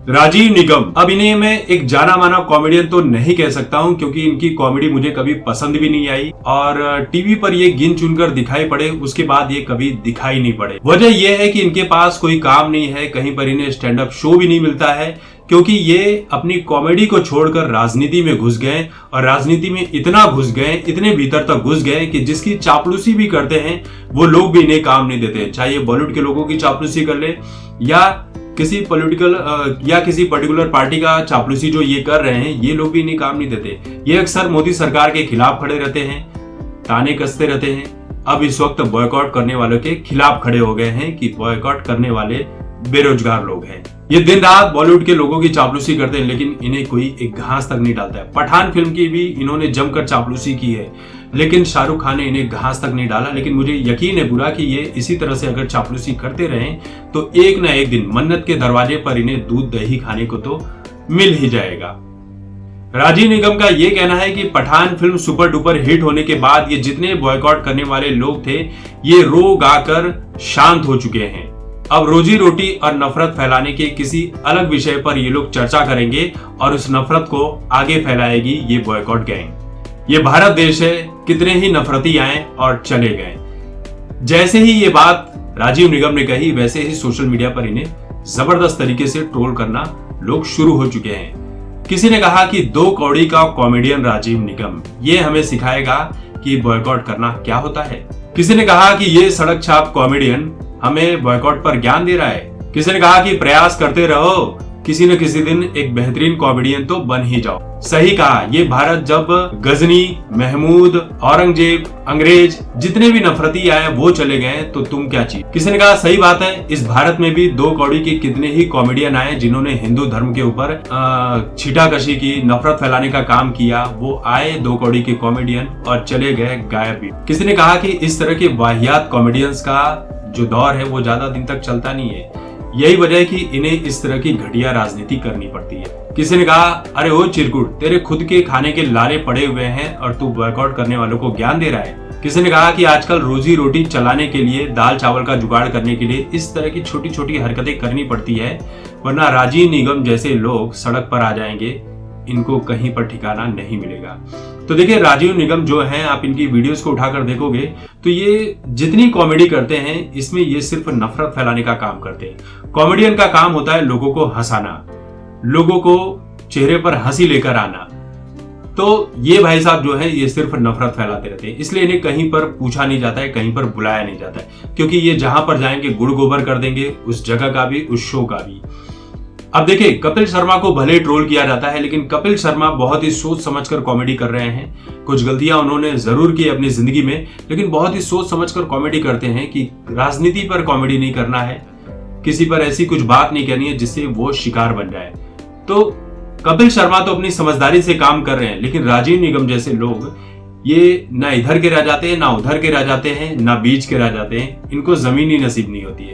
राजीव निगम, अब इन्हें मैं एक जाना माना कॉमेडियन तो नहीं कह सकता हूं क्योंकि इनकी कॉमेडी मुझे कभी पसंद भी नहीं आई और टीवी पर ये गिन चुनकर दिखाई पड़े, उसके बाद ये कभी दिखाई नहीं पड़े। वजह यह है कि इनके पास कोई काम नहीं है, कहीं पर इन्हें स्टैंड अप शो भी नहीं मिलता है क्योंकि ये अपनी कॉमेडी को छोड़कर राजनीति में घुस गए और राजनीति में इतना घुस गए, इतने भीतर तक घुस गए कि जिसकी चापलूसी भी करते हैं वो लोग भी इन्हें काम नहीं देते। चाहे ये बॉलीवुड के लोगों की चापलूसी कर ले या किसी पॉलिटिकल या किसी पर्टिकुलर पार्टी का चापलूसी जो ये कर रहे हैं, ये लोग भी इन्हें काम नहीं देते। ये अक्सर मोदी सरकार के खिलाफ खड़े रहते हैं, ताने कसते रहते हैं। अब इस वक्त बॉयकॉट करने वालों के खिलाफ खड़े हो गए हैं कि बॉयकॉट करने वाले बेरोजगार लोग हैं। ये दिन रात बॉलीवुड के लोगों की चापलूसी करते हैं लेकिन इन्हें कोई एक घास तक नहीं डालता है। पठान फिल्म की भी इन्होंने जमकर चापलूसी की है लेकिन शाहरुख खान ने इन्हें घास तक नहीं डाला। लेकिन मुझे यकीन है पूरा कि ये इसी तरह से अगर चापलूसी करते रहें तो एक ना एक दिन मन्नत के दरवाजे पर इन्हें दूध दही खाने को तो मिल ही जाएगा। राजीव निगम का ये कहना है कि Pathaan film super duper hit होने के बाद ये जितने बॉयकॉट करने वाले लोग थे ये रो गाकर शांत हो चुके हैं। अब रोजी रोटी और नफरत फैलाने के किसी अलग विषय पर ये लोग चर्चा करेंगे और उस नफरत को आगे फैलाएगी ये बॉयकॉट गैंग। ये भारत देश है, कितने ही नफरती आए और चले गए। जैसे ही ये बात राजीव निगम ने कही वैसे ही सोशल मीडिया पर इन्हें जबरदस्त तरीके से ट्रोल करना लोग शुरू हो चुके हैं। किसी ने कहा कि 2 कौड़ी का कॉमेडियन राजीव निगम, ये हमें सिखाएगा कि बॉयकॉट करना क्या होता है। किसी ने कहा कि ये सड़क छाप कॉमेडियन हमें बॉयकॉट पर ज्ञान दे रहा है। किसी ने कहा कि प्रयास करते रहो, किसी न किसी दिन एक बेहतरीन कॉमेडियन तो बन ही जाओ। सही कहा, ये भारत जब गजनी, महमूद, औरंगजेब, अंग्रेज जितने भी नफरती आए वो चले गए तो तुम क्या चीज। किसी ने कहा सही बात है, इस भारत में भी 2 कौड़ी के कितने ही कॉमेडियन आए जिन्होंने हिंदू धर्म के ऊपर छीटाकशी की, नफरत फैलाने का काम किया। वो आए 2 कौड़ी के कॉमेडियन और चले गए गायब भी। किसी ने कहा कि इस तरह के वाहियात कॉमेडियंस का जो दौर है वो ज्यादा दिन तक चलता नहीं है। यही वजह है कि इन्हें इस तरह की घटिया राजनीति करनी पड़ती है। किसी ने कहा अरे ओ चिरकुट, तेरे खुद के खाने के लाले पड़े हुए हैं और तू बॉयकॉट करने वालों को ज्ञान दे रहा है। किसी ने कहा कि आजकल रोजी रोटी चलाने के लिए, दाल चावल का जुगाड़ करने के लिए इस तरह की छोटी छोटी हरकतें करनी पड़ती है, वरना राजीव निगम जैसे लोग सड़क पर आ जाएंगे, इनको कहीं पर ठिकाना नहीं मिलेगा। तो देखिए राजीव निगम जो हैं, आप इनकी वीडियोस को उठाकर देखोगे तो ये जितनी कॉमेडी करते हैं इसमें ये सिर्फ नफरत फैलाने का काम करते हैं। कॉमेडियन का काम होता है लोगों को हंसाना, लोगों को चेहरे पर हंसी लेकर आना। तो ये भाई साहब जो है ये सिर्फ नफरत फैलाते रहते हैं, इसलिए इन्हें कहीं पर पूछा नहीं जाता है, कहीं पर बुलाया नहीं जाता है, क्योंकि ये जहां पर जाएंगे गुड़ गोबर कर देंगे, उस जगह का भी, उस शो का भी। अब देखिए कपिल शर्मा को भले ट्रोल किया जाता है लेकिन कपिल शर्मा बहुत ही सोच समझकर कॉमेडी कर रहे हैं। कुछ गलतियां उन्होंने जरूर की अपनी जिंदगी में लेकिन बहुत ही सोच समझकर कॉमेडी करते हैं कि राजनीति पर कॉमेडी नहीं करना है, किसी पर ऐसी कुछ बात नहीं करनी है जिससे वो शिकार बन जाए। तो कपिल शर्मा तो अपनी समझदारी से काम कर रहे हैं लेकिन राजीव निगम जैसे लोग ये ना इधर के रह जाते हैं, ना उधर के रह जाते हैं, ना बीच के रह जाते हैं, इनको जमीन ही नसीब नहीं होती है।